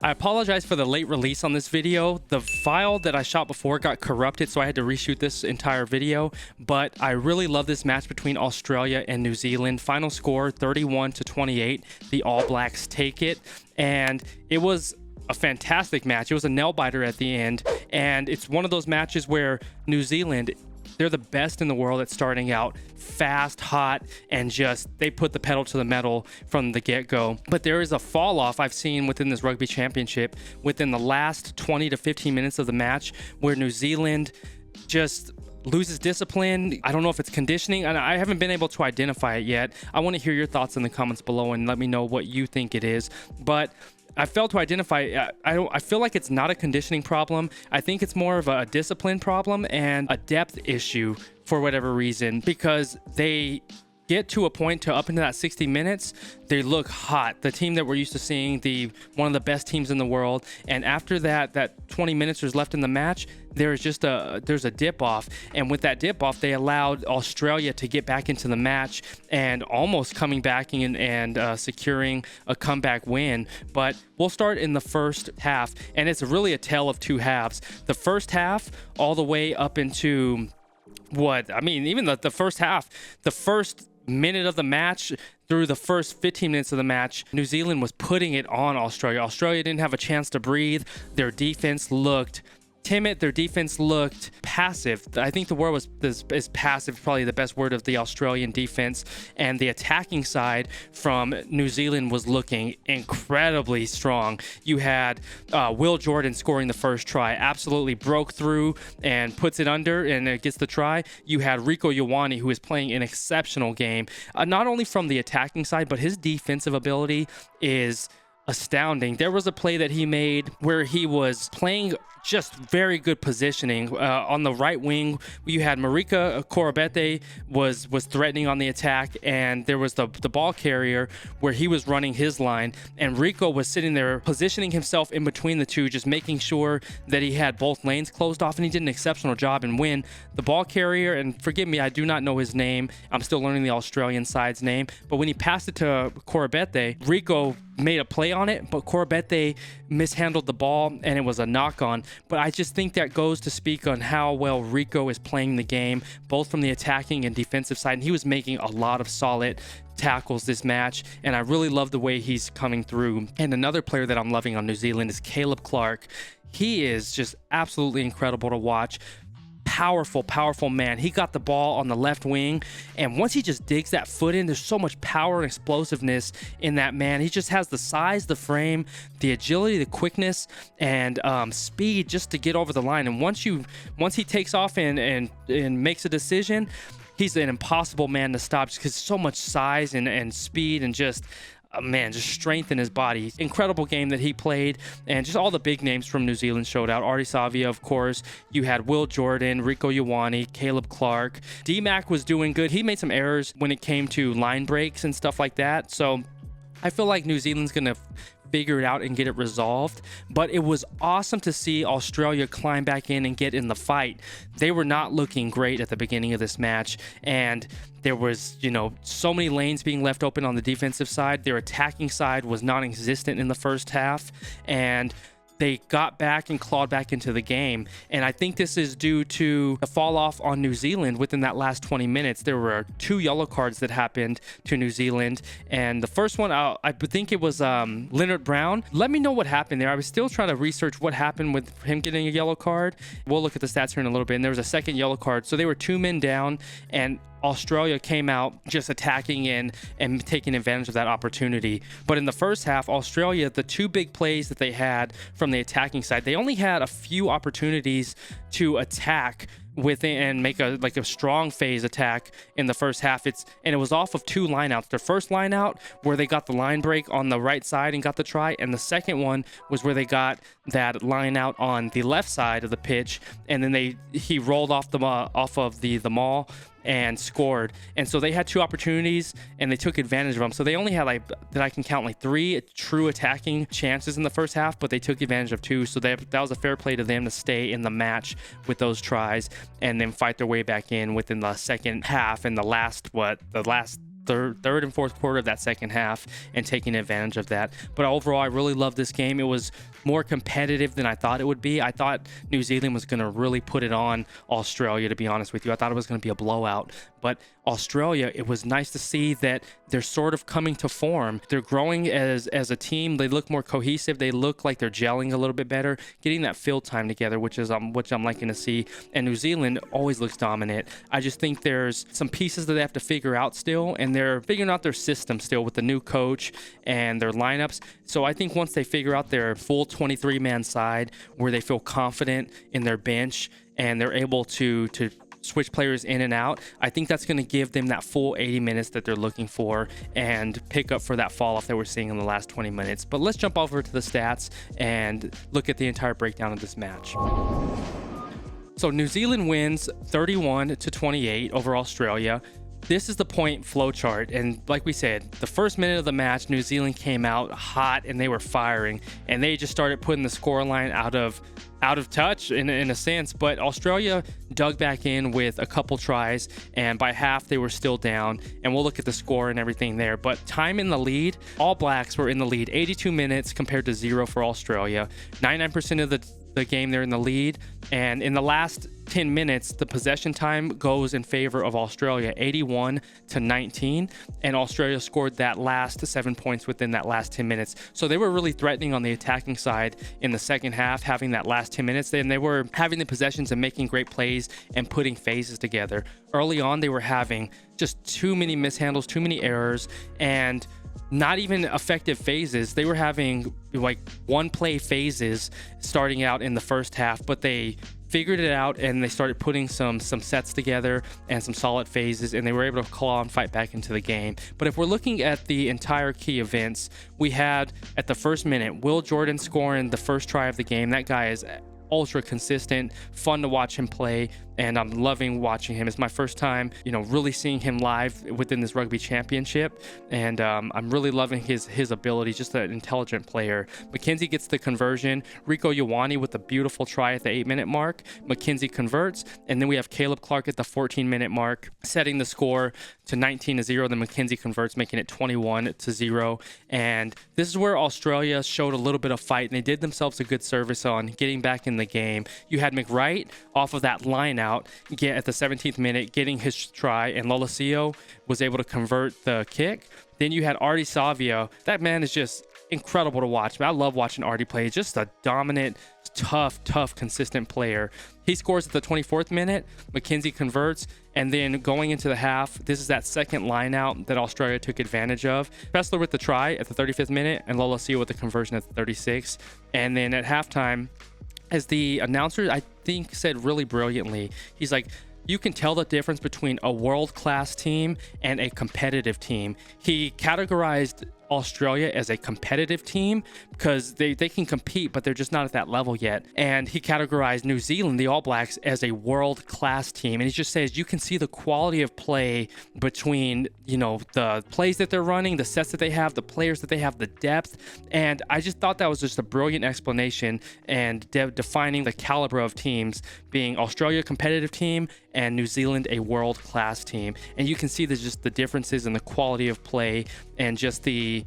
I apologize for the late release on this video. The file that I shot before got corrupted, so I had to reshoot this entire video. But I really love this match between Australia and New Zealand. Final score 31-28. The All Blacks take it, and it was a fantastic match. It was a nail biter at the end, and it's one of those matches where New Zealand, they're the best in the world at starting out fast, hot, and just they put the pedal to the metal from the get-go. But there is a fall off I've seen within this rugby championship within the last 20 to 15 minutes of the match where New Zealand just loses discipline. I don't know if it's conditioning, and I haven't been able to identify it yet. I want to hear your thoughts in the comments below and let me know what you think it is. But I failed to identify. I feel like it's not a conditioning problem. I think it's more of a discipline problem and a depth issue for whatever reason, because they get to a point to up into that 60 minutes, they look hot. The team that we're used to seeing, one of the best teams in the world. And after that 20 minutes is left in the match, there's a dip off. And with that dip off, they allowed Australia to get back into the match and almost coming back and securing a comeback win. But we'll start in the first half, and it's really a tale of two halves. The first half all the way up into even the first half, the first minute of the match through the first 15 minutes of the match, New Zealand was putting it on Australia. Australia didn't have a chance to breathe. Their defense looked timid. Their defense looked passive. I think the word is passive, probably the best word of the Australian defense. And the attacking side from New Zealand was looking incredibly strong. You had Will Jordan scoring the first try, absolutely broke through and puts it under and it gets the try. You had Rieko Ioane, who is playing an exceptional game, not only from the attacking side, but his defensive ability is astounding. There was a play that he made where he was playing just very good positioning on the right wing. You had Marika Korobete was threatening on the attack, and there was the ball carrier where he was running his line, and Rico was sitting there positioning himself in between the two, just making sure that he had both lanes closed off, and he did an exceptional job. And when the ball carrier, and forgive me, I do not know his name, I'm still learning the Australian side's name, but when he passed it to Korobete, Rico made a play on it, but Korobete mishandled the ball and it was a knock on. But I just think that goes to speak on how well Rico is playing the game, both from the attacking and defensive side. And he was making a lot of solid tackles this match, and I really love the way he's coming through. And another player that I'm loving on New Zealand is Caleb Clark. He is just absolutely incredible to watch. Powerful man. He got the ball on the left wing, and once he just digs that foot in, there's so much power and explosiveness in that man. He just has the size, the frame, the agility, the quickness, and speed just to get over the line. And once he takes off and makes a decision, he's an impossible man to stop, just because so much size and speed and just strength in his body. Incredible game that he played, and just all the big names from New Zealand showed out. Artie Savia, of course. You had Will Jordan, Rieko Ioane, Caleb Clark. D-Mac was doing good. He made some errors when it came to line breaks and stuff like that. So I feel like New Zealand's going to figure it out and get it resolved. But it was awesome to see Australia climb back in and get in the fight. They were not looking great at the beginning of this match, and there was, so many lanes being left open on the defensive side. Their attacking side was non-existent in the first half, and they got back and clawed back into the game. And I think this is due to the fall off on New Zealand within that last 20 minutes. There were 2 yellow cards that happened to New Zealand. And the first one, I think it was Leonard Brown. Let me know what happened there. I was still trying to research what happened with him getting a yellow card. We'll look at the stats here in a little bit. And there was a second yellow card. So they were 2 men down, and Australia came out just attacking and taking advantage of that opportunity. But in the first half, Australia, the 2 big plays that they had from the attacking side, they only had a few opportunities to attack within and make a strong phase attack in the first half. And it was off of 2 lineouts. Their first lineout where they got the line break on the right side and got the try, and the second one was where they got that lineout on the left side of the pitch, and then he rolled off of the maul and scored. And so they had 2 opportunities and they took advantage of them. So they only had that I can count 3 true attacking chances in the first half, but they took advantage of 2. So that was a fair play to them to stay in the match with those tries and then fight their way back in within the second half and the last third and fourth quarter of that second half and taking advantage of that. But overall, I really loved this game. It was more competitive than I thought it would be. I thought New Zealand was going to really put it on Australia, to be honest with you. I thought it was going to be a blowout. But Australia, it was nice to see that they're sort of coming to form. They're growing as a team. They look more cohesive. They look like they're gelling a little bit better, getting that field time together, which I'm liking to see. And New Zealand always looks dominant. I just think there's some pieces that they have to figure out still, and they're figuring out their system still with the new coach and their lineups. So I think once they figure out their full 23-man side where they feel confident in their bench and they're able to switch players in and out, I think that's going to give them that full 80 minutes that they're looking for and pick up for that fall off that we're seeing in the last 20 minutes. But let's jump over to the stats and look at the entire breakdown of this match. So New Zealand wins 31-28 over Australia. This is the point flow chart, and like we said, the first minute of the match, New Zealand came out hot and they were firing, and they just started putting the scoreline out of touch in a sense. But Australia dug back in with a couple tries, and by half they were still down, and we'll look at the score and everything there. But time in the lead, All Blacks were in the lead 82 minutes compared to 0 for Australia. 99% of the game they're in the lead, and in the last 10 minutes the possession time goes in favor of Australia, 81-19, and Australia scored that last 7 points within that last 10 minutes. So they were really threatening on the attacking side in the second half, having that last 10 minutes, and they were having the possessions and making great plays and putting phases together. Early on they were having just too many mishandles, too many errors, and not even effective phases. They were having like one play phases starting out in the first half, but they figured it out and they started putting some sets together and some solid phases, and they were able to claw and fight back into the game. But if we're looking at the entire key events, we had at the first minute Will Jordan scoring the first try of the game. That guy is ultra consistent, fun to watch him play, and I'm loving watching him. It's my first time, really seeing him live within this rugby championship, and I'm really loving his ability. Just an intelligent player. McKenzie gets the conversion. Rieko Ioane with a beautiful try at the 8-minute mark. McKenzie converts, and then we have Caleb Clark at the 14-minute mark, setting the score to 19-0. Then McKenzie converts, making it 21-0. And this is where Australia showed a little bit of fight, and they did themselves a good service on getting back in the game. You had McWright off of that line out get at the 17th minute getting his try, and Lolesio was able to convert the kick. Then you had Artie Savio. That man is just incredible to watch. I love watching Artie play. He's just a dominant, tough, consistent player. He scores at the 24th minute. McKenzie converts, and then going into the half, this is that second line out that Australia took advantage of. Fessler with the try at the 35th minute, and Lolesio with the conversion at the 36th. And then at halftime, as the announcer, I think, said really brilliantly, he's like, you can tell the difference between a world-class team and a competitive team. He categorized Australia as a competitive team because they can compete, but they're just not at that level yet. And he categorized New Zealand, the All Blacks, as a world-class team. And he just says you can see the quality of play between, the plays that they're running, the sets that they have, the players that they have, the depth. And I just thought that was just a brilliant explanation and defining the caliber of teams, being Australia a competitive team and New Zealand a world-class team. And you can see just the differences in the quality of play and just the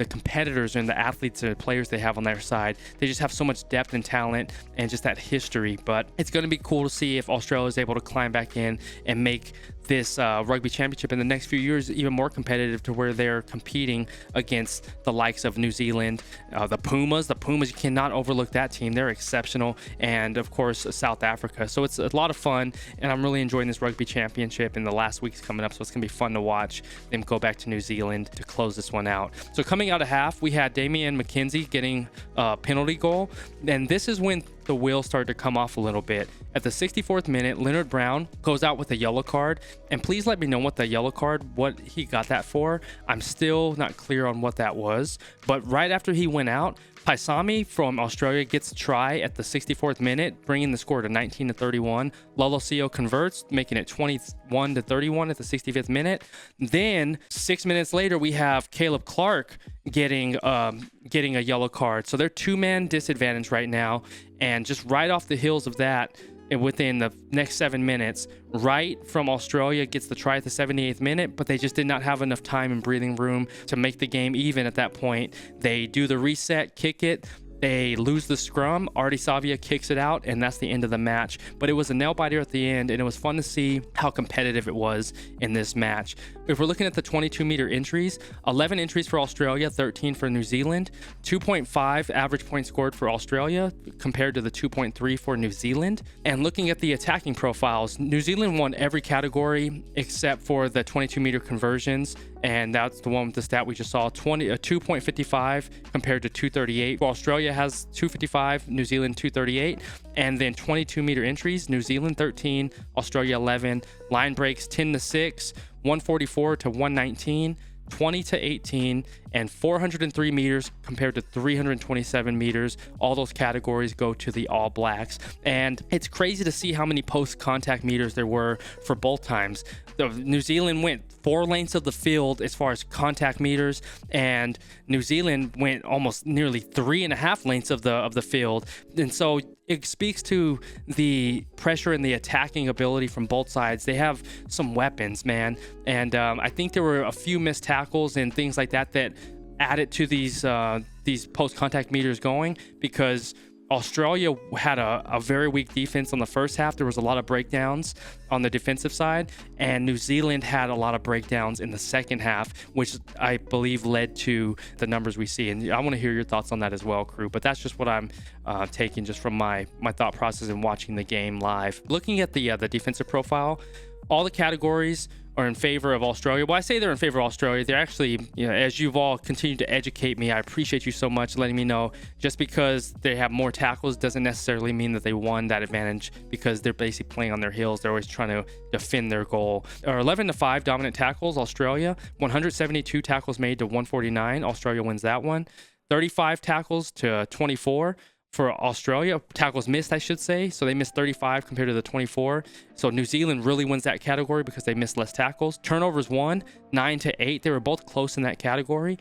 competitors and the athletes and players they have on their side. They just have so much depth and talent and just that history. But it's going to be cool to see if Australia is able to climb back in and make this rugby championship in the next few years even more competitive, to where they're competing against the likes of New Zealand, the Pumas. You cannot overlook that team. They're exceptional. And of course, South Africa. So it's a lot of fun, and I'm really enjoying this rugby championship, and the last week's coming up, so it's going to be fun to watch them go back to New Zealand to close this one out. So coming out of half, we had Damian McKenzie getting a penalty goal, and this is when the wheels started to come off a little bit. At the 64th minute, Leonard Brown goes out with a yellow card, and please let me know what the yellow card, what he got that for. I'm still not clear on what that was, but right after he went out, Paisami from Australia gets a try at the 64th minute, bringing the score to 19-31. Lolesio converts, making it 21-31 at the 65th minute. Then 6 minutes later, we have Caleb Clark getting a yellow card. So they're two-man disadvantage right now. And just right off the heels of that, within the next 7 minutes. Wright from Australia gets the try at the 78th minute, but they just did not have enough time and breathing room to make the game even at that point. They do the reset, kick it. They lose the scrum. Artie Savia kicks it out, and that's the end of the match. But it was a nail-biter at the end, and it was fun to see how competitive it was in this match. If we're looking at the 22-meter entries, 11 entries for Australia, 13 for New Zealand, 2.5 average points scored for Australia compared to the 2.3 for New Zealand. And looking at the attacking profiles, New Zealand won every category except for the 22-meter conversions, and that's the one with the stat we just saw, 2.55 compared to 238. Australia has 255, New Zealand 238. And then 22-meter entries, New Zealand 13, Australia 11. Line breaks 10-6, 144 to 119, 20 to 18, and 403 meters compared to 327 meters. All those categories go to the All Blacks. And it's crazy to see how many post-contact meters there were for both times. New Zealand went 4 lengths of the field as far as contact meters, and New Zealand went almost nearly 3.5 lengths of the field. And so it speaks to the pressure and the attacking ability from both sides. They have some weapons, man. And I think there were a few missed tackles and things like that that added to these post-contact meters going, because Australia had a very weak defense on the first half. There was a lot of breakdowns on the defensive side, and New Zealand had a lot of breakdowns in the second half, which I believe led to the numbers we see. And I want to hear your thoughts on that as well, Qrew. But that's just what I'm taking just from my thought process in watching the game live. Looking at the defensive profile, all the categories are in favor of Australia. Well, I say they're in favor of Australia. They're actually, as you've all continued to educate me, I appreciate you so much letting me know. Just because they have more tackles doesn't necessarily mean that they won that advantage, because they're basically playing on their heels. They're always trying to defend their goal. 11-5 dominant tackles, Australia. 172 tackles made to 149. Australia wins that one. 35 tackles to 24. For Australia, tackles missed, I should say. So they missed 35 compared to the 24. So New Zealand really wins that category because they missed less tackles. Turnovers won 9-8. They were both close in that category.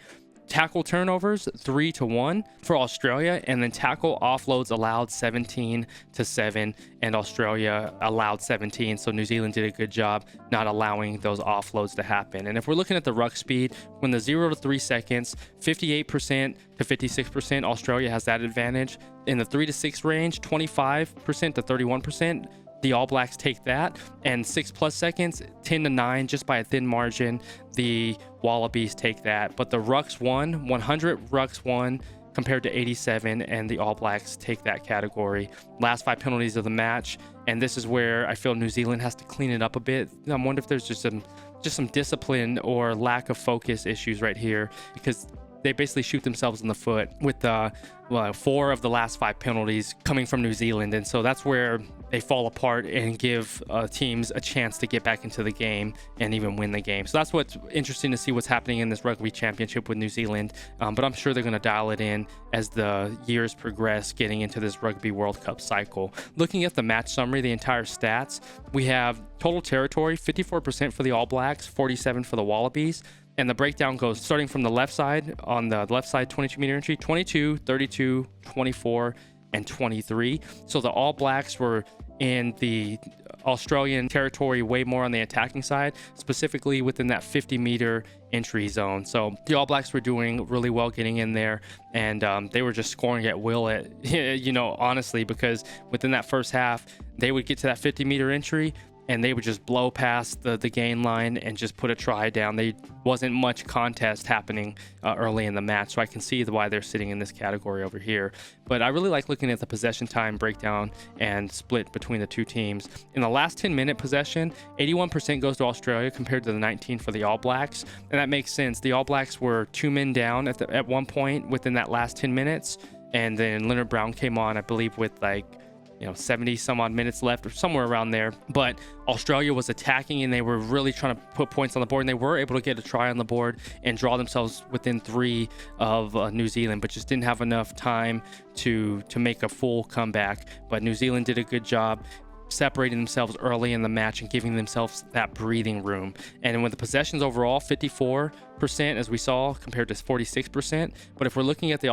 Tackle turnovers 3-1 for Australia, and then tackle offloads allowed 17-7, and Australia allowed 17. So New Zealand did a good job not allowing those offloads to happen. And if we're looking at the ruck speed, when the 0 to 3 seconds, 58% to 56%, Australia has that advantage. In the 3 to 6 range, 25% to 31%. The All Blacks take that, and 6+ seconds, 10-9, just by a thin margin. The Wallabies take that, but the rucks won, 100 rucks won compared to 87, and the All Blacks take that category. Last 5 penalties of the match, and this is where I feel New Zealand has to clean it up a bit. I wonder if there's just some discipline or lack of focus issues right here, because they basically shoot themselves in the foot with 4 of the last 5 penalties coming from New Zealand. And so that's where they fall apart and give teams a chance to get back into the game and even win the game. So that's what's interesting to see what's happening in this rugby championship with New Zealand. But I'm sure they're going to dial it in as the years progress, getting into this Rugby World Cup cycle. Looking at the match summary, the entire stats, we have total territory, 54% for the All Blacks, 47% for the Wallabies. And the breakdown goes starting from the left side. On the left side, 22-meter entry, 22, 32, 24, and 23. So the All Blacks were in the Australian territory way more on the attacking side, specifically within that 50-meter entry zone. So the All Blacks were doing really well getting in there, and they were just scoring at will, honestly, because within that first half, they would get to that 50-meter entry, and they would just blow past the gain line and just put a try down. There wasn't much contest happening early in the match, so I can see why they're sitting in this category over here. But I really like looking at the possession time breakdown and split between the two teams. In the last 10-minute possession, 81% goes to Australia compared to the 19 for the All Blacks, and that makes sense. The All Blacks were 2 men down at one point within that last 10 minutes, and then Leonard Brown came on, I believe, with 70 some odd minutes left or somewhere around there. But Australia was attacking, and they were really trying to put points on the board, and they were able to get a try on the board and draw themselves within 3 of New Zealand, but just didn't have enough time to make a full comeback. But New Zealand did a good job separating themselves early in the match and giving themselves that breathing room. And with the possessions overall, 54% as we saw compared to 46%. But if we're looking at the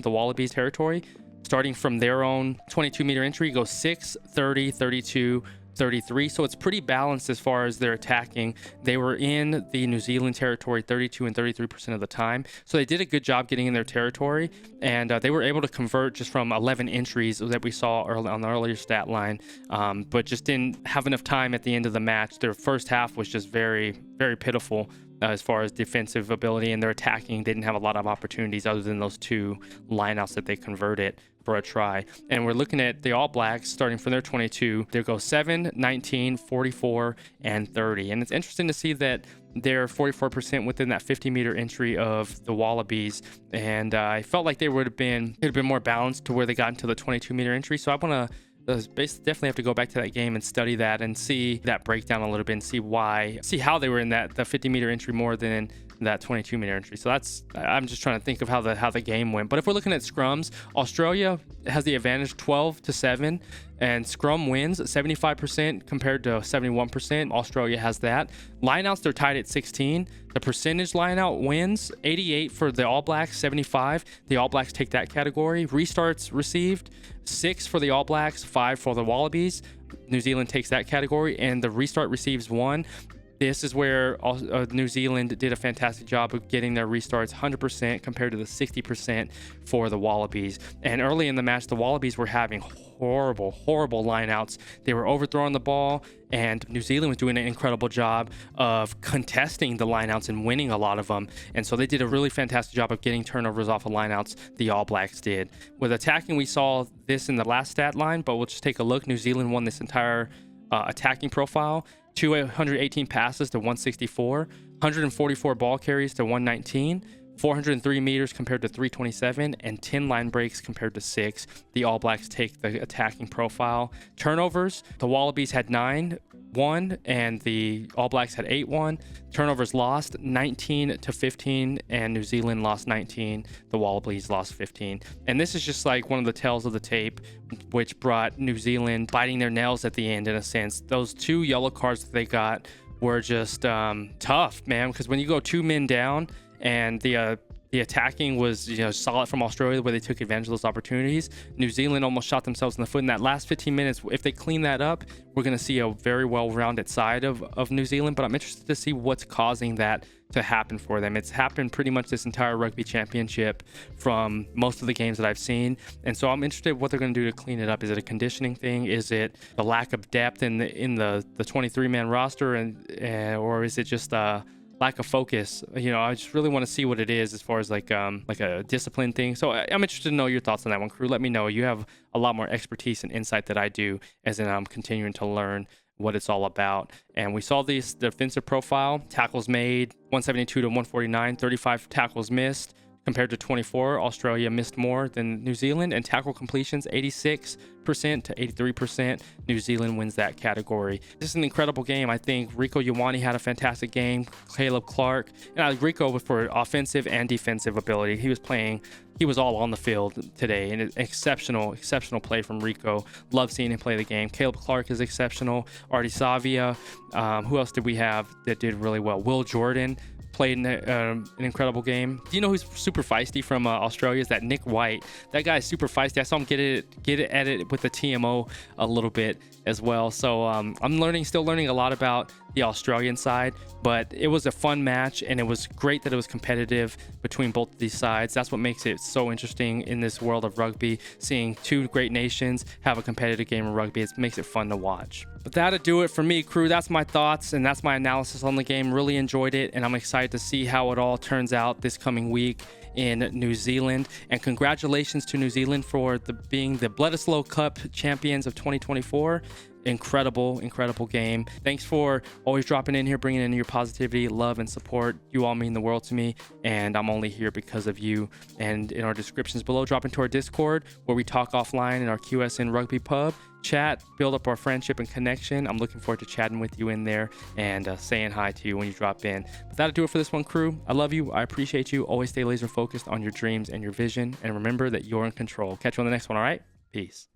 Wallabies territory, starting from their own 22-meter entry, go 6, 30, 32, 33. So it's pretty balanced as far as their attacking. They were in the New Zealand territory 32 and 33% of the time. So they did a good job getting in their territory, and they were able to convert just from 11 entries that we saw early on the earlier stat line, but just didn't have enough time at the end of the match. Their first half was just very, very pitiful as far as defensive ability, and their attacking didn't have a lot of opportunities other than those 2 lineouts that they converted for a try. And we're looking at the All Blacks starting from their 22. They go 7, 19, 44, and 30. And it's interesting to see that they're 44% within that 50-meter entry of the Wallabies. And I felt like they would have been more balanced to where they got into the 22-meter entry. So I want to definitely have to go back to that game and study that and see that breakdown a little bit and see how they were in the 50-meter entry more than that 22-meter entry. So I'm just trying to think of how the game went. But if we're looking at scrums, Australia has the advantage 12-7, and scrum wins 75% compared to 71%. Australia has that. Lineouts, they're tied at 16. The percentage lineout wins 88 for the All Blacks, 75. The All Blacks take that category. Restarts received 6 for the All Blacks, 5 for the Wallabies. New Zealand takes that category, and the restart receives 1. This is where New Zealand did a fantastic job of getting their restarts 100% compared to the 60% for the Wallabies. And early in the match, the Wallabies were having horrible lineouts. They were overthrowing the ball, and New Zealand was doing an incredible job of contesting the lineouts and winning a lot of them. And so they did a really fantastic job of getting turnovers off of lineouts. The All Blacks did. With attacking, we saw this in the last stat line, but we'll just take a look. New Zealand won this entire attacking profile. 218 passes to 164, 144 ball carries to 119, 403 meters compared to 327, and 10 line breaks compared to 6. The All Blacks take the attacking profile. Turnovers, the Wallabies had 9-1, and the All Blacks had 8-1. Turnovers lost 19-15, and New Zealand lost 19. The Wallabies lost 15. And this is just like one of the tells of the tape, which brought New Zealand biting their nails at the end, in a sense. Those 2 yellow cards that they got were just tough, man, because when you go 2 men down, and the attacking was solid from Australia, where they took advantage of those opportunities. New Zealand almost shot themselves in the foot in that last 15 minutes. If they clean that up, we're going to see a very well-rounded side of New Zealand. But I'm interested to see what's causing that to happen for them. It's happened pretty much this entire rugby championship from most of the games that I've seen. And so I'm interested in what they're going to do to clean it up. Is it a conditioning thing? Is it the lack of depth in the 23-man roster, or is it just lack of focus? I just really want to see what it is as far as like a discipline thing. So I'm interested to know your thoughts on that one, Qrew. Let me know. You have a lot more expertise and insight that I do, as in I'm continuing to learn what it's all about. And we saw the defensive profile. Tackles made 172 to 149, 35 tackles missed compared to 24. Australia missed more than New Zealand. And tackle completions 86% to 83%. New Zealand wins that category. This is an incredible game. I think Rieko Ioane had a fantastic game. Caleb Clark, and Rieko for offensive and defensive ability. He was all on the field today, and exceptional play from Rieko. Love seeing him play the game. Caleb Clark is exceptional. Artie Savia. Who else did we have that did really well? Will Jordan played an incredible game. Do you know who's super feisty from Australia? Is that Nick White. That guy's super feisty. I saw him get at it with the TMO a little bit as well. So I'm still learning a lot about the Australian side, but it was a fun match, and it was great that it was competitive between both of these sides. That's what makes it so interesting in this world of rugby, seeing 2 great nations have a competitive game of rugby. It makes it fun to watch. But that'll do it for me, Qrew. That's my thoughts, and that's my analysis on the game. Really enjoyed it, and I'm excited to see how it all turns out this coming week in New Zealand. And congratulations to New Zealand for being the Bledisloe Cup champions of 2024. Incredible game. Thanks for always dropping in here, bringing in your positivity, love, and support. You all mean the world to me, and I'm only here because of you. And in our descriptions below, drop into our Discord, where we talk offline in our QSN Rugby Pub, chat, build up our friendship and connection. I'm looking forward to chatting with you in there and saying hi to you when you drop in. But that'll do it for this one, Qrew. I love you. I appreciate you. Always stay laser focused on your dreams and your vision, and remember that you're in control. Catch you on the next one. All right, peace.